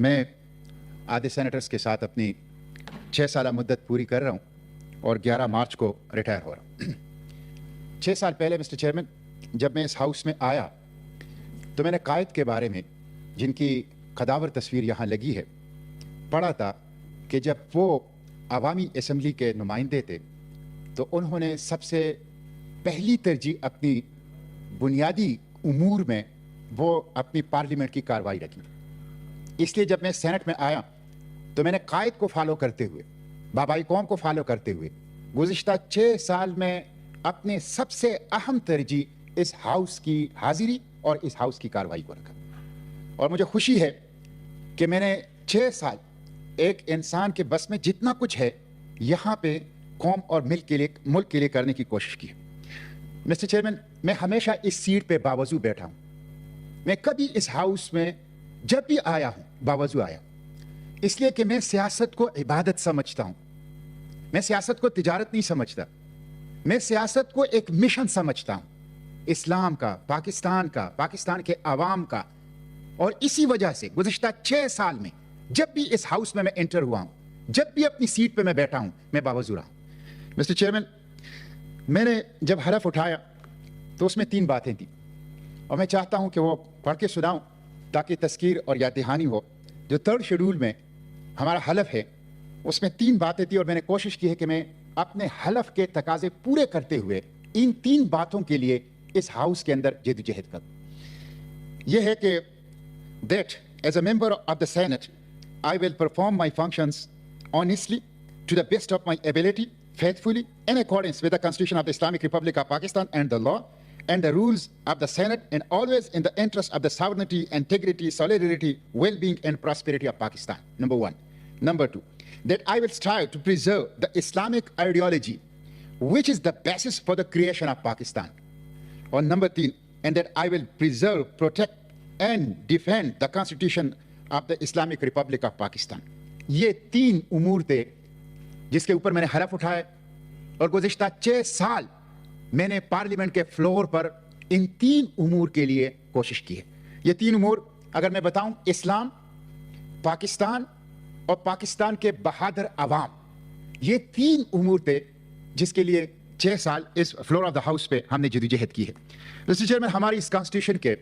मैं आधे सेनेटर्स के साथ अपनी 6 साल मुद्दत पूरी कर रहा हूँ और 11 मार्च को रिटायर हो रहा हूँ। 6 साल पहले मिस्टर चेयरमैन जब मैं इस हाउस में आया तो मैंने कायद के बारे में, जिनकी कदावर तस्वीर यहाँ लगी है, पढ़ा था कि जब वो अवामी असम्बली के नुमाइंदे थे तो उन्होंने सबसे पहली तरजीह अपनी बुनियादी उमूर में वो अपनी पार्लियामेंट की कार्रवाई रखी। इसलिए जब मैं सेनेट में आया तो मैंने कायद को फॉलो करते हुए, बाबाई कौम को फॉलो करते हुए गुज़िश्ता 6 साल में अपने सबसे अहम तरजीह इस हाउस की हाजिरी और इस हाउस की कार्रवाई को रखा। और मुझे खुशी है कि मैंने 6 साल एक इंसान के बस में जितना कुछ है यहाँ पे कौम और मुल्क के लिए करने की कोशिश की है। मिस्टर चेयरमैन, मैं हमेशा इस सीट पे बावजू बैठा हूँ। मैं कभी इस हाउस में जब भी आया हूँ बावजू आया, इसलिए कि मैं सियासत को इबादत समझता हूँ। मैं सियासत को तिजारत नहीं समझता। मैं सियासत को एक मिशन समझता हूँ, इस्लाम का, पाकिस्तान के अवाम का। और इसी वजह से गुज़िश्ता 6 साल में जब भी इस हाउस में मैं एंटर हुआ हूँ, जब भी अपनी सीट पे मैं बैठा हूँ, मैं बावजू रहा हूँ। मिस्टर चेयरमैन, मैंने जब हलफ उठाया तो उसमें 3 बातें थी और मैं चाहता हूँ कि वो पढ़ के सुनाऊँ ताकि तज़कीर और याद दहानी हो। जो 3rd शेड्यूल में हमारा हलफ है उसमें 3 बातें थी और मैंने कोशिश की है कि मैं अपने हलफ के तकाजे पूरे करते हुए इन 3 बातों के लिए इस हाउस के अंदर जद्दोजहद करूँ। यह है कि that as a member of the Senate I will perform my functions honestly, to the best of my ability, faithfully, in accordance with the Constitution of the Islamic Republic of Pakistan and the law and the rules of the Senate, and always in the interest of the sovereignty, integrity, solidarity, well-being and prosperity of Pakistan. Number 1. Number 2, that I will strive to preserve the Islamic ideology which is the basis for the creation of Pakistan. Or number 3, and that I will preserve, protect and defend the Constitution of the Islamic Republic of Pakistan. ये 3 उमूर थे जिसके ऊपर मैंने हलफ उठाया और गुज़िश्ता 6 साल मैंने parliament के फ्लोर पर इन 3 उमूर के लिए कोशिश की है। ये 3 उमूर अगर मैं बताऊं, इस्लाम, पाकिस्तान और पाकिस्तान के बहादुर अवाम, ये 3 उमूर थे जिसके लिए 6 साल इस फ्लोर ऑफ द हाउस पे हमने जद्दोजहद की है। मिस्टर चेयरमैन, हमारी इस कॉन्स्टिट्यूशन के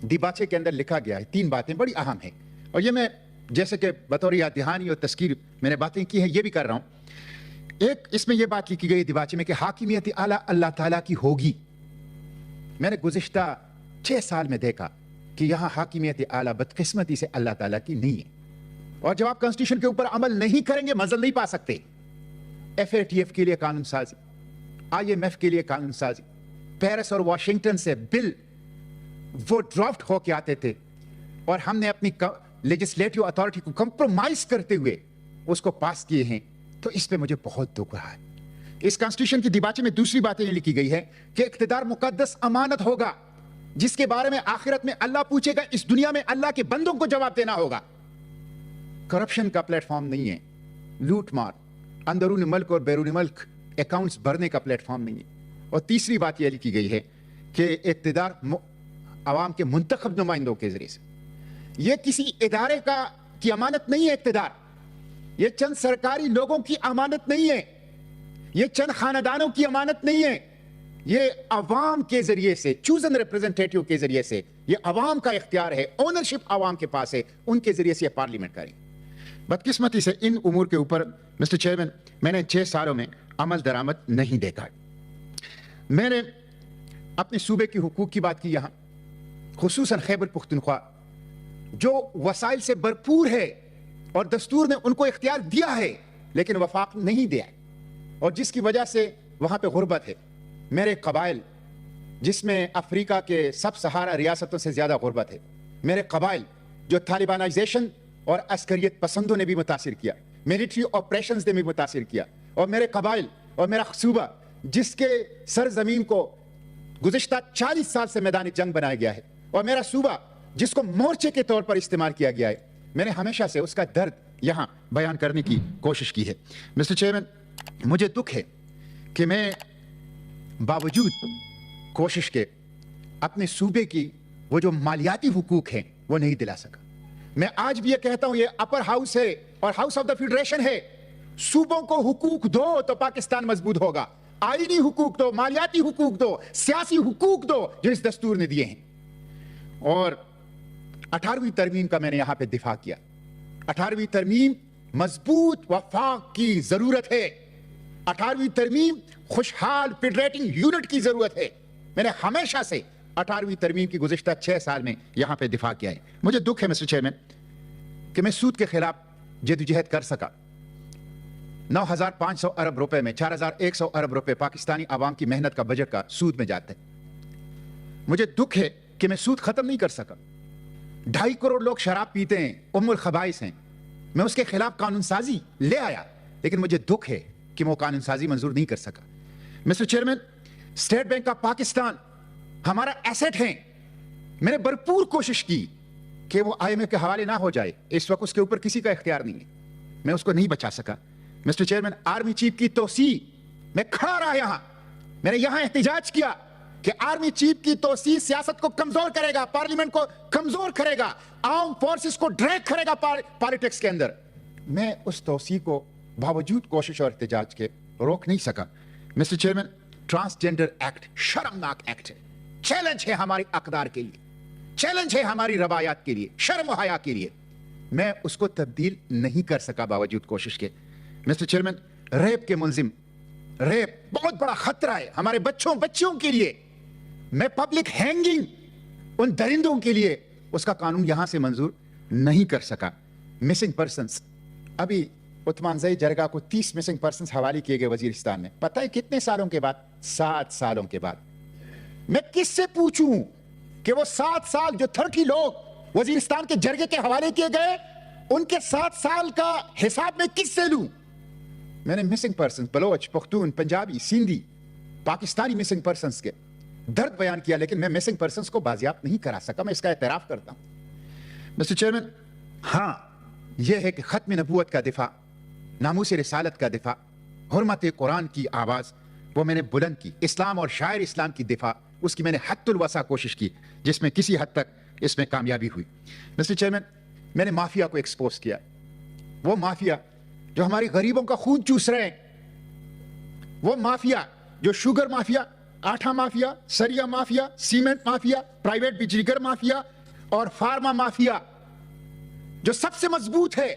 दिबाचे के अंदर लिखा गया है 3 बातें बड़ी अहम हैं और ये मैं जैसे कि बतौर याद दहानी और तज़कीर मैंने बातें की हैं, ये भी कर रहा हूँ। एक इसमें यह बात लिखी गई दिबाचे में कि हाकिमियत आला अल्लाह ताला की होगी। मैंने गुज़िश्ता 6 साल में देखा कि यहाँ हाकिमियत आला बदकिस्मती से अल्लाह ताला की नहीं है और जब आप कॉन्स्टिट्यूशन के ऊपर अमल नहीं करेंगे मंजिल नहीं पा सकते। FATF के लिए कानून साजी, IMF के लिए कानून साजी, पेरिस और वाशिंगटन से बिल वो ड्राफ्ट होके आते थे और हमने अपनी लेजिस्लेटिव अथॉरिटी को कंप्रोमाइज करते हुए उसको पास किए हैं। तो इस पे मुझे बहुत दुख रहा है। इस कॉन्स्टिट्यूशन की दिबाचे में दूसरी बात ये लिखी गई है कि इख्तिदार मुकद्दस अमानत होगा जिसके बारे में आखिरत में अल्लाह पूछेगा, इस दुनिया में अल्लाह के बंदों को जवाब देना होगा। करप्शन का प्लेटफॉर्म नहीं है, लूट मार, अंदरून मुल्क और बैरून मुल्क अकाउंट्स भरने का प्लेटफॉर्म नहीं है। और तीसरी बात यह लिखी गई है कि इख्तिदार अवाम के मुंतखब नुमाइंदों के जरिए से, यह किसी इदारे की अमानत नहीं है। इख्तिदार ये चंद सरकारी लोगों की अमानत नहीं है, ये चंद खानदानों की अमानत नहीं है, ये अवाम के जरिए से, चूजन रिप्रेजेंटेटिव के जरिए से, ये अवाम का इख्तियार है, ओनरशिप अवाम के पास है, उनके जरिए से पार्लियामेंट करें। बदकिस्मती से इन उमूर के ऊपर मिस्टर चेयरमैन मैंने 6 सालों में अमल दरामद नहीं देखा। मैंने अपने सूबे की हुकूक की बात की यहाँ, खुसूसन खैबर पुख्तनख्वा जो वसाइल से भरपूर है और दस्तूर ने उनको इख्तियार दिया है लेकिन वफाक नहीं दिया और जिसकी वजह से वहां पे गुर्बत है। मेरे कबाइल जिसमें अफ्रीका के सब सहारा रियासतों से ज्यादा गुर्बत है, मेरे कबाइल जो तालिबानाइजेशन और अस्करियत पसंदों ने भी मुतासिर किया, मिलिट्री ऑपरेशंस ने भी मुतासिर किया, और मेरे कबाइल और मेरा सूबा जिसके सरजमीन को गुज़िश्ता 40 साल से मैदान जंग बनाया गया है और मेरा सूबा जिसको मोर्चे के तौर पर इस्तेमाल किया गया है, मैंने हमेशा से उसका दर्द यहां बयान करने की कोशिश की है। मिस्टर चेयरमैन, मुझे दुख है कि मैं बावजूद कोशिश के अपने सूबे की वो जो मालियाती हुकूक हैं वो नहीं दिला सका। मैं आज भी ये कहता हूं, ये अपर हाउस है और हाउस ऑफ द फेडरेशन है। सूबों को हुकूक दो तो पाकिस्तान मजबूत होगा। आईनी हुकूक दो, मालियाती हुकूक दो, सियासी हुकूक दो जो इस दस्तूर ने दिए हैं। और 18वीं तरमीम का मैंने यहां पे दिफा किया। 18वीं तरमीम मजबूत वफाक की जरूरत है। 18वीं तरमीम खुशहाल फेडरेटिंग यूनिट की जरूरत है। मैंने हमेशा से 18वीं तरमीम की गुज़िश्ता 6 साल में यहां पे दिफा किया है। मुझे दुख है मिस्टर चेयरमैन कि मैं सूद के खिलाफ जद्दोजहद कर सका। 9,500 अरब रुपए में 4,100 अरब रुपए पाकिस्तानी आवाम की मेहनत का बजट का सूद में जाते हैं। मुझे दुख है कि मैं सूद खत्म नहीं कर सका। 2.5 करोड़ लोग शराब पीते हैं, उम्मुल खबाइस हैं। मैं उसके खिलाफ कानून साजी ले आया, लेकिन मुझे दुख है कि वो कानून साजी मंजूर नहीं कर सका। Mister chairman, state bank of Pakistan हमारा एसेट है। मैंने भरपूर कोशिश की कि वो IMF के हवाले ना हो जाए। इस वक्त उसके ऊपर किसी का इख्तियार नहीं है, मैं उसको नहीं बचा सका। मिस्टर चेयरमैन, आर्मी चीफ की तोसी, मैं खड़ा रहा यहां, मैंने यहां एहतिजाज किया कि आर्मी चीफ की तोसी सियासत को कमजोर करेगा, पार्लियामेंट को कमजोर करेगा, आर्म फोर्सेस को ड्रैग करेगा पॉलिटिक्स के अंदर। मैं उस तोसी को बावजूद कोशिश और एहतिजाज के रोक नहीं सका। मिस्टर चेयरमैन, ट्रांसजेंडर एक्ट शर्मनाक एक्ट है। चैलेंज है हमारी अकदार के लिए, चैलेंज है हमारी रवायात के लिए, शर्म और हया के लिए। मैं उसको तब्दील नहीं कर सका बावजूद कोशिश के। मिस्टर चेयरमैन, रेप के मुलजिम, रेप बहुत बड़ा खतरा है हमारे बच्चों के लिए। मैं पब्लिक हैंगिंग उन दरिंदों के लिए उसका कानून यहां से मंजूर नहीं कर सका। मिसिंग पर्संस, अभी उस्मानजई जरगा को 30 मिसिंग पर्संस हवाले किए गए वजीरिस्तान में। पता है कितने सालों के बाद? 7 सालों के बाद। मैं किससे पूछूं कि वो 7 साल जो 30 लोग वजीरिस्तान के जरगे के हवाले किए गए, उनके 7 साल का हिसाब में किससे लूं? मैंने missing person Baloch, Pakhtun, Punjabi, Sindhi, Pakistani missing persons के दर्द बयान किया, लेकिन मैं मिसिंग पर्संस को बाजियाब नहीं करा सका। मैं इसका एतराफ करता हूं। मिस्टर चेयरमैन, हां, यह है कि खत्म नबूवत का दिफा, नामूस रिसालत का दिफा, हुर्मत कुरान की आवाज वो मैंने बुलंद की। इस्लाम और शायर इस्लाम की दिफा, उसकी मैंने हद्दुल वसा कोशिश की, जिसमें किसी हद तक इसमें कामयाबी हुई। मिस्टर चेयरमैन, मैंने माफिया को एक्सपोज किया। वो माफिया जो हमारी गरीबों का खून चूस रहे हैं, वो माफिया जो शुगर माफिया, आटा माफिया, सरिया माफिया, सीमेंट माफिया, प्राइवेट बिजलीघर माफिया और फार्मा माफिया, जो सबसे मजबूत है,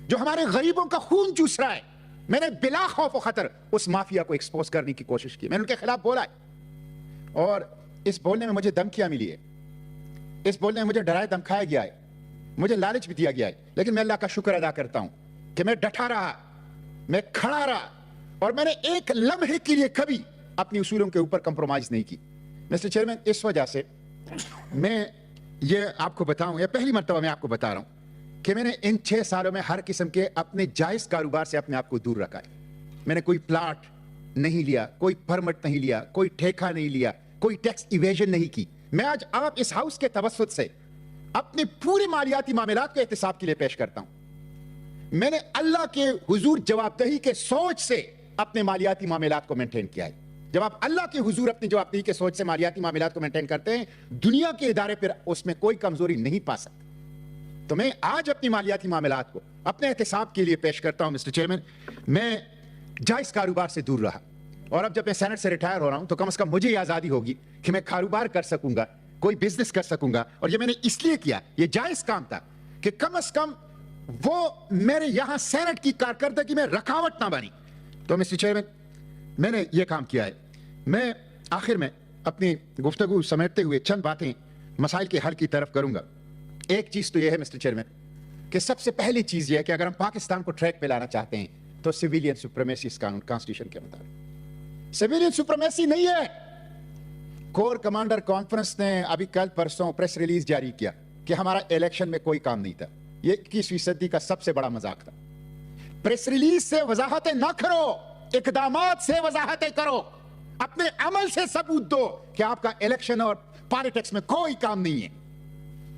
जो हमारे गरीबों का खून चूस रहा है, मैंने बिला खौफ और खतर उस माफिया को एक्सपोज करने की कोशिश की। मैंने उनके खिलाफ बोला है और इस बोलने में मुझे धमकियां मिली है, इस बोलने में मुझे डराया धमकाया गया है, मुझे लालच भी दिया गया है, लेकिन मैं अल्लाह का शुक्र अदा करता हूं कि मैं डटा रहा, मैं खड़ा रहा और मैंने एक लम्हे के लिए कभी अपनी उसूलों के ऊपर कंप्रोमाइज नहीं की। मिस्टर चेयरमैन, इस वजह से मैं ये आपको बताऊं, ये पहली मर्तबा मैं आपको बता रहा हूं कि मैंने इन 6 सालों में हर किस्म के अपने जायज कारोबार से अपने आप को दूर रखा है। मैंने कोई प्लाट नहीं लिया, कोई परमिट नहीं लिया, कोई ठेका नहीं लिया, कोई टैक्स इवेजन नहीं की। मैं आज आप इस हाउस के तवस्सुत से अपने पूरे मालियाती मामलात को एहतिसाब के लिए पेश करता हूं। मैंने अल्लाह के हुजूर जवाबदेही के सोच से अपने मालियाती मामलात को मेंटेन किया है। जब आप अल्लाह के हुजूर अपनी जवाबदेही के सोच से मालियाती मामलात को मेंटेन करते हैं, दुनिया के इदारे पर उसमें कोई कमजोरी नहीं पा सकते। तो मैं आज अपनी मालियाती मामलात को अपने एहतिसाब के लिए पेश करता हूं। मिस्टर चेयरमैन, मैं जायज कारोबार से दूर रहा और अब जब मैं सेनेट से रिटायर हो रहा हूं तो कम से कम मुझे ये आजादी होगी कि मैं कारोबार कर सकूंगा, कोई बिजनेस कर सकूंगा। और ये मैंने इसलिए किया, ये जायज काम था कि कम से कम वो मेरे यहां सेनेट की कारकर्दगी में रुकावट ना बनी। तो मिस्टर चेयरमैन, मैंने ये काम किया है। मैं आखिर में अपनी गुफ्तगू समेटते हुए चंद बातें मसाइल के हल की तरफ करूंगा। एक चीज तो यह है मिस्टर चेयरमैन कि सबसे पहली चीज यह है कि अगर हम पाकिस्तान को ट्रैक पे लाना चाहते हैं तो सिविलियन सुप्रीमेसी इस कानून कॉन्स्टिट्यूशन के मुताबिक सिविलियन सुप्रीमेसी नहीं है। कोर कमांडर कॉन्फ्रेंस ने अभी कल परसों प्रेस रिलीज जारी किया कि हमारा इलेक्शन में कोई काम नहीं था। ये 21वीं सदी का सबसे बड़ा मजाक था। प्रेस रिलीज से वजाहतें ना करो, इकदामात से वजाहतें करो, अपने अमल से सबूत दो कि आपका इलेक्शन और पॉलिटिक्स में कोई काम नहीं है,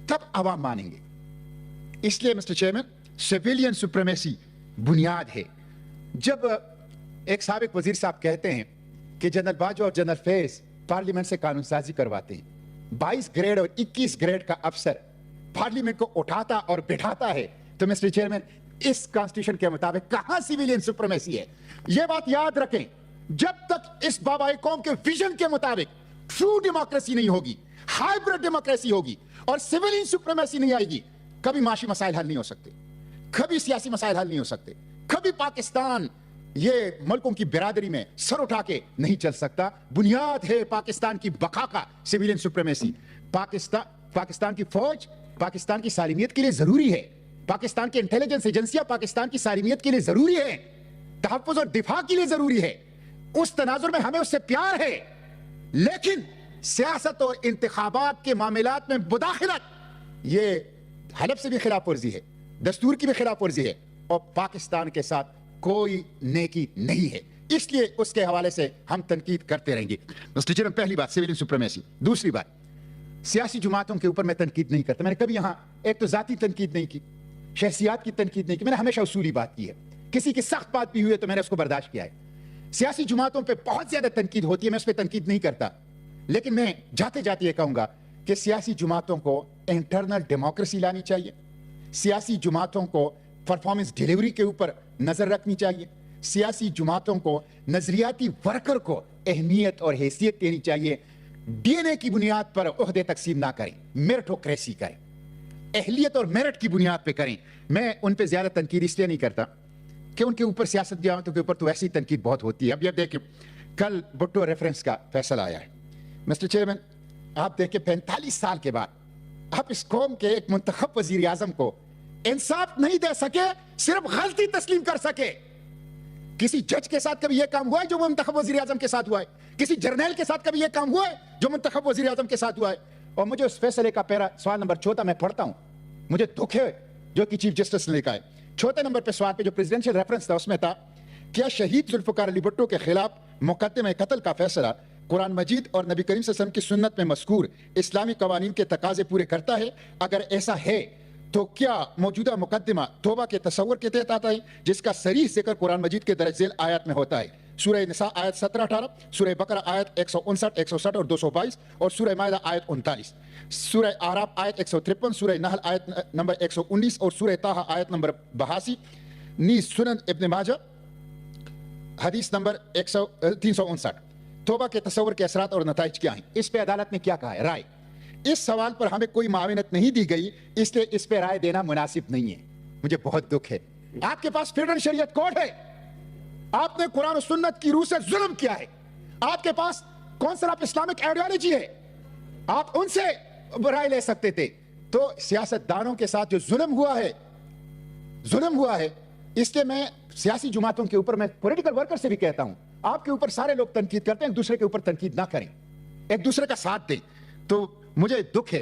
तब अवाम मानेंगे। इसलिए मिस्टर चेयरमैन, सिविलियन सुप्रीमेसी बुनियाद है। जब एक साबिक वजीर साहब कहते हैं कि जनरल बाजवा और जनरल फैज पार्लियामेंट से कानून साजी करवाते हैं, 22 ग्रेड और 21 ग्रेड का अफसर पार्लियामेंट को उठाता और बिठाता है, तो मिस्टर चेयरमैन इस कॉन्स्टिट्यूशन के मुताबिक कहां सिविलियन सुप्रीमेसी है? यह बात याद रखें, जब तक इस बाबाई कौम के विजन के मुताबिक ट्रू डेमोक्रेसी नहीं होगी, हाइब्रिड डेमोक्रेसी होगी और सिविलियन सुप्रीमेसी नहीं आएगी, कभी माशी मसाइल हल नहीं हो सकते, कभी सियासी मसाइल हल नहीं हो सकते, कभी पाकिस्तान ये मुल्कों की बिरादरी में सर उठा के नहीं चल सकता। बुनियाद है पाकिस्तान की बका का सिविलियन सुप्रीमेसी। पाकिस्तान की फौज पाकिस्तान की सालिमियत के लिए जरूरी है, पाकिस्तान की इंटेलिजेंस एजेंसियां पाकिस्तान की सालिमियत के लिए जरूरी है, तहफ्फुज़ और दिफा के लिए जरूरी है। उस तनाजुर में हमें उससे प्यार है, लेकिन सियासत और इंतखाबात के मामलात में मुदाखलत ये हलफ से भी खिलाफ वर्जी है, दस्तूर की भी खिलाफ वर्जी है और पाकिस्तान के साथ कोई नेकी नहीं है। इसलिए उसके हवाले से हम तनकीद करते रहेंगे। मिस्टर चेयरमैन, पहली बात सिविलियन सुप्रीमेसी। दूसरी बात, सियासी जमातों के ऊपर मैं तनकीद नहीं करता। मैंने कभी यहां एक तो जाती तनकीद नहीं की, शहसियात की तनकीद नहीं की, मैंने हमेशा उसूली बात की है। किसी की सख्त बात भी हुई है तो मैंने उसको बर्दाश्त किया है। सियासी जमातों पर बहुत ज्यादा तनकीद होती है, मैं उस पर तनकीद नहीं करता, लेकिन मैं जाते जाते ये कहूंगा कि सियासी जमातों को इंटरनल डेमोक्रेसी लानी चाहिए, सियासी जमातों को परफॉर्मेंस डिलीवरी के ऊपर नजर रखनी चाहिए, सियासी जमातों को नजरियाती वर्कर को अहमियत और हैसियत देनी चाहिए, डीएनए की बुनियाद पर ओहदे तकसीम ना करें, मेरिटोक्रेसी करें, अहलियत और मेरिट की बुनियाद पे करें। मैं उन पे ज्यादा तनकीद इसलिए नहीं करता कि उनके ऊपर सियासत जमातों के ऊपर तो ऐसी तनकीद बहुत होती है। अब ये देखिए, कल भुट्टो रेफरेंस का फैसला आया है। मिस्टर चेयरमैन, आप देखिए 45 साल के बाद आप इस कौम के एक मुंतखब वजीर आजम को इंसाफ नहीं दे सके, सिर्फ गलती तस्लीम कर सके। किसी जज के साथ कभी यह काम हुआ है जो मुंतखब वजीर आजम के साथ हुआ है? किसी जर्नैल के साथ कभी यह काम हुआ है जो मुंतखब वजीर आजम के साथ हुआ है? और मुझे उस फैसले का पैरा सवाल नंबर 14 मैं पढ़ता हूं, मुझे दुख है जो कि चीफ जस्टिस ने लिखा है। 4 नंबर पे सवाल पे जो प्रेसिडेंशियल रेफरेंस था उसमें था, क्या शहीद जुल्फकार अली भुट्टो के खिलाफ मुकदमे कत्ल का फैसला कुरान मजीद और नबी करीम सल्लल्लाहु अलैहि वसल्लम की सुन्नत में मज़कूर इस्लामी कवानीन के तकाजे पूरे करता है? अगर ऐसा है तो क्या मौजूदा मुकदमा तौबा के तसव्वुर के तहत आता है, जिसका सरीह जिक्र कुरान मजीद के दरअसल आयत में होता है? सूरह निसा आयत 17-18, सूरह बकरा आयत 159, 160 और 222 और सूरह माइदा आयत 39, सूरह आराफ आयत 153, सूरह नहल आयत नंबर 119 और सूरह ताहा आयत नंबर 82, नीस सुनन इब्न माजा हदीस नंबर 359। तौबा के तसव्वुर के असरात और नताइज क्या हैं? इस पे अदालत ने क्या कहा है? राय, इस सवाल पर हमें कोई माविनत नहीं दी गई, इसलिए इस पे राय देना मुनासिब नहीं है। मुझे बहुत दुख है। आपके पास फेडरल शरीयत कोड है, आपने कुरान और सुन्नत की रूह से जुल्म किया है, आपके पास काउंसिल ऑफ इस्लामिक आइडियोलॉजी है, आप उनसे राय ले सकते थे। तो सियासतदानों के साथ जो जुल्म हुआ है, इसलिए मैं सियासी जमातों के ऊपर, मैं पॉलिटिकल वर्कर से भी कहता हूं, आपके ऊपर सारे लोग तनकीद करते हैं, एक दूसरे के ऊपर तनकीद ना करें, एक दूसरे का साथ दें। तो मुझे दुख है,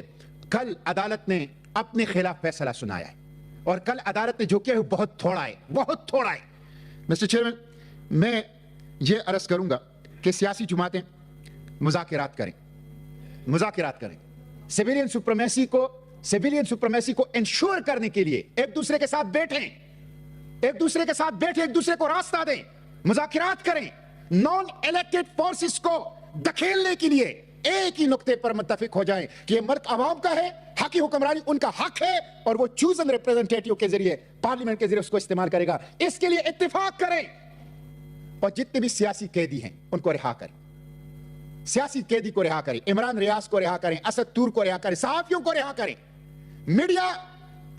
कल अदालत ने अपने खिलाफ फैसला सुनाया है और कल अदालत ने जो किया है बहुत थोड़ा है, बहुत थोड़ा है। मिस्टर चेयरमैन, मैं ये अर्ज करूंगा कि सियासी जमातें मुज़ाकिरात करें, सिविलियन सुप्रीमेसी को इंश्योर करने के लिए एक दूसरे के साथ बैठें, एक दूसरे को रास्ता दें, मुज़ाकिरात करें, नॉन इलेक्टेड फोर्सेस को धकेलने के लिए एक ही नुक्ते पर मुत्तफिक हो जाएं कि ये मुल्क आवाम का है, हकी हुक्मरानी उनका हक है और वो चूजन रिप्रेजेंटेटिव के जरिए, पार्लियामेंट के जरिए उसको इस्तेमाल करेगा। इसके लिए इत्तेफाक करें और जितने भी सियासी कैदी हैं उनको रिहा करें, सियासी कैदी को रिहा करें, इमरान रियाज को रिहा करें, असद तूर को रिहा करें, सहाफियों को रिहा करें। मीडिया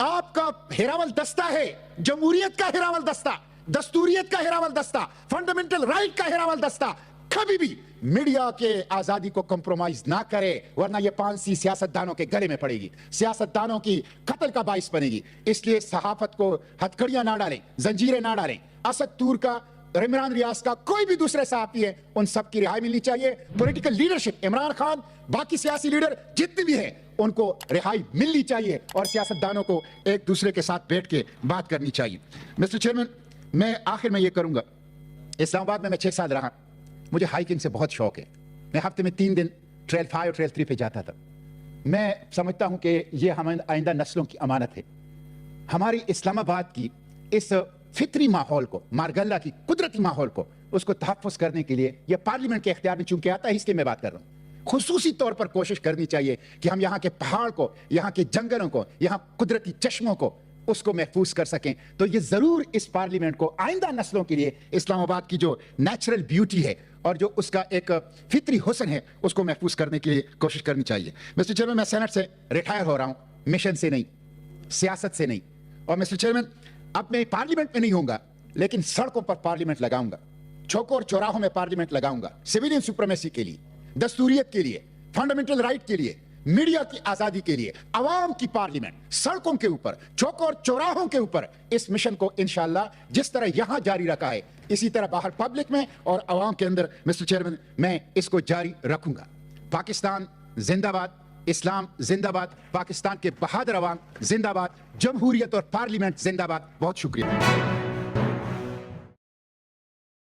आपका हिरावल दस्ता है, जमहूरियत का हिरावल दस्ता, दस्तूरियत का हिरावल दस्ता, फंडामेंटल राइट का हिरावल दस्ता कभी भी मीडिया के आजादी को कंप्रोमाइज ना करे, वरना ये पांसी सियासतदानों के गले में पड़ेगी, सियासतदानों की कत्ल का बाइस बनेगी। इसलिए सहाफत को हथकड़ियां ना डालें, जंजीरें ना डालें। असद तूर का, इमरान रियाज का, कोई भी दूसरे सहाफी है, उन सब की रिहाई मिलनी चाहिए। पॉलिटिकल लीडरशिप, इमरान खान, बाकी सियासी लीडर जितने भी हैं, उनको रिहाई मिलनी चाहिए और सियासतदानों को एक दूसरे के साथ बैठ के बात करनी चाहिए। मिस्टर चेयरमैन, मैं आखिर में ये करूंगा, इस्लामाबाद में मैं 6 साल रहा, मुझे हाइकिंग से बहुत शौक है। मैं हफ्ते में 3 दिन ट्रेल 5 और ट्रेल 3 पे जाता था। मैं समझता हूं कि ये हमारी आइंदा नस्लों की अमानत है। हमारी इस्लामाबाद की इस फितरी माहौल को, मारगल्ला की कुदरती माहौल को, उसको तहफ़्फ़ुज़ करने के लिए यह पार्लियामेंट के इख्तियार में चूंकि आता है, इसलिए मैं बात कर रहा हूं। خصوصی طور پر کوشش کرنی چاہیے کہ ہم یہاں کے پہاڑ کو, یہاں کے جنگلوں کو, یہاں قدرتی چشموں کو, اس کو محفوظ کر سکیں. تو یہ ضرور اس پارلیمنٹ کو آئندہ نسلوں کے لیے اسلام آباد کی جو نیچرل بیوٹی ہے اور جو اس کا ایک فطری حسن ہے اس کو محفوظ کرنے کے لیے کوشش کرنی چاہیے. مسٹر چیئرمین, میں سینٹ سے ریٹائر ہو رہا ہوں, مشن سے نہیں, سیاست سے نہیں. اور مسٹر چیئرمین, اب میں پارلیمنٹ میں نہیں ہوں گا, لیکن سڑکوں پر پارلیمنٹ لگاؤں گا, چوکوں اور چوراہوں میں پارلیمنٹ لگاؤں گا, سویلین سپریمیسی کے لیے, دستوریت کے لیے, فنڈامنٹل رائٹ کے لیے, میڈیا کی آزادی کے لیے, عوام کی پارلیمنٹ سڑکوں کے اوپر, چوکوں اور چوراہوں کے اوپر. اس مشن کو انشاءاللہ جس طرح یہاں جاری رکھا ہے اسی طرح باہر پبلک میں اور عوام کے اندر مسٹر چیئرمین میں اس کو جاری رکھوں گا. پاکستان زندہ باد, اسلام زندہ باد, پاکستان کے بہادر عوام زندہ باد, جمہوریت اور پارلیمنٹ زندہ باد. بہت شکریہ.